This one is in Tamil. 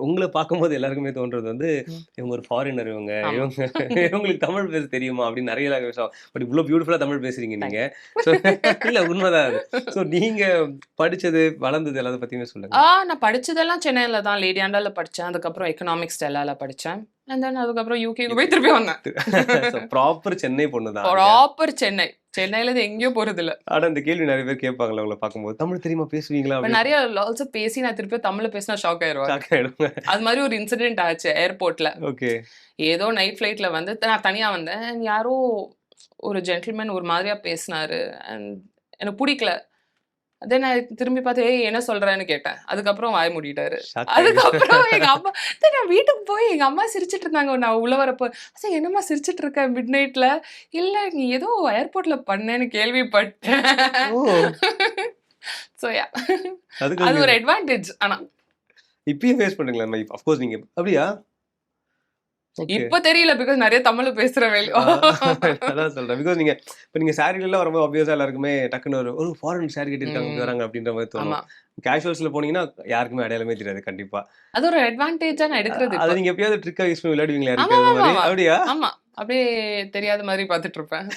உங்கள பார்க்கும்போது எல்லாருக்குமே தோன்றது வந்து, இவங்க ஒரு ஃபாரினர் இவங்க. ஆமா. இவங்க இவங்களுக்கு தமிழ் பேச தெரியுமா? அப்படின்னு நெறைய விஷயம். பட் இவ்ளோ பியூட்டிஃபுல்லா தமிழ் பேசுறீங்க நீங்க. தேங்க்ஸ். ஸோ இல்ல உண்மதான் அது. ஸோ நீங்க படிச்சது, வளர்ந்தது எல்லாத்த பத்தியுமே சொல்லுங்க. நான் படிச்சதெல்லாம் சென்னையில தான். லேடி ஆண்டால படிச்சேன். அதுக்கப்புறம் எக்கனாமிக்ஸ் ஸ்டெல்லால படிச்சேன். அண்ட் தென் அதுக்கப்புறம் யூகேக்கு போய் திருப்பி வந்தேன். ஸோ ப்ராப்பர் சென்னை பொண்ணு தான் இல்லையா? ப்ராப்பர் சென்னை. சென்னையிலேருந்து எங்கேயோ போறதில்ல. ஆனா இந்த கேள்வி நெறைய பேர் கேட்பாங்கல்ல உங்கள பார்க்கும்போது. தமிழ் தெரியுமா பேசுவீங்களா? இப்ப அப்படின்னு நெறைய ஆல்சோ பேசி நான் திருப்பி தமிழ்ல பேசினா ஷாக் ஆயிருவாங்க. ஷாக் ஆயிடுவாங்க. அது மாரி ஒரு இன்சிடென்ட் ஆச்சு ஏர்போர்ட்ல. ஓகே. ஏதோ நைட் ஃப்ளைட்ல வந்து நான் தனியா வந்தேன். யாரோ ஒரு ஜென்டில்மேன் ஒரு மாதிரியா பேசினாரு. அண்ட் எனக்கு புடிக்கல. தென் நான் திரும்பி பார்த்து, "ஏய் என்ன சொல்றன்னு?" கேட்டேன். அதுக்கப்புறம் வாய மூடிட்டாரு. ஷாக் அதுக்கப்புறம் எங்க ஆயிடுச்சு. அம்மா தென் நான் வீட்டுக்கு போய் எங்க அம்மா சிரிச்சுட்டு இருந்தாங்க. நான் உள்ள வரப்போ, "அச்சா என்னம்மா சிரிச்சுட்டு இருக்க மிட் நைட்ல?" "இல்ல நீ ஏதோ ஏர்போர்ட்ல பண்ணேன்னு கேள்விப்பட்டேன்." ஓ! ஸோ யா அதுக்கு அது நீங்க ஒரு அட்வான்டேஜ் ஆனா. இப்பயும் ஃபேஸ் பண்றீங்களா? ஆஃப் கோர்ஸ் நீங்க அப்படியா? ஓகே. இப்ப தெரியல பிகாஸ் நெறைய தமிழ்ல பேசுற ஆ அதான் சொல்றேன். பிகாஸ் நீங்க இப்ப நீங்க சாரீலலாம் வரும்போது ஆப்வியஸா எல்லாருக்குமே டக்குனு ஒரு ஃபாரின் சாரி கட்டியிருக்காங்க இப்படி ம். வராங்க அப்படின்ற மாரி தோணும். ஆமா. கேஷுவல்ஸ்ல போனீங்கன்னா யாருக்குமே அடையாளமே தெரியாது கண்டிப்பா. அது ஒரு அட்வான்டேஜா நான் எடுக்கிறது அத இப்ப. நீங்க எப்பயாவது ட்ரிக்கா யூஸ் பண்ணி விளையாடுவீங்களா யாருக்காவது மாரி? ஆமாமாமா. அப்படியா? ஆமா. அப்படியே தெரியாத மாரி பார்த்துட்டு இருப்பேன்.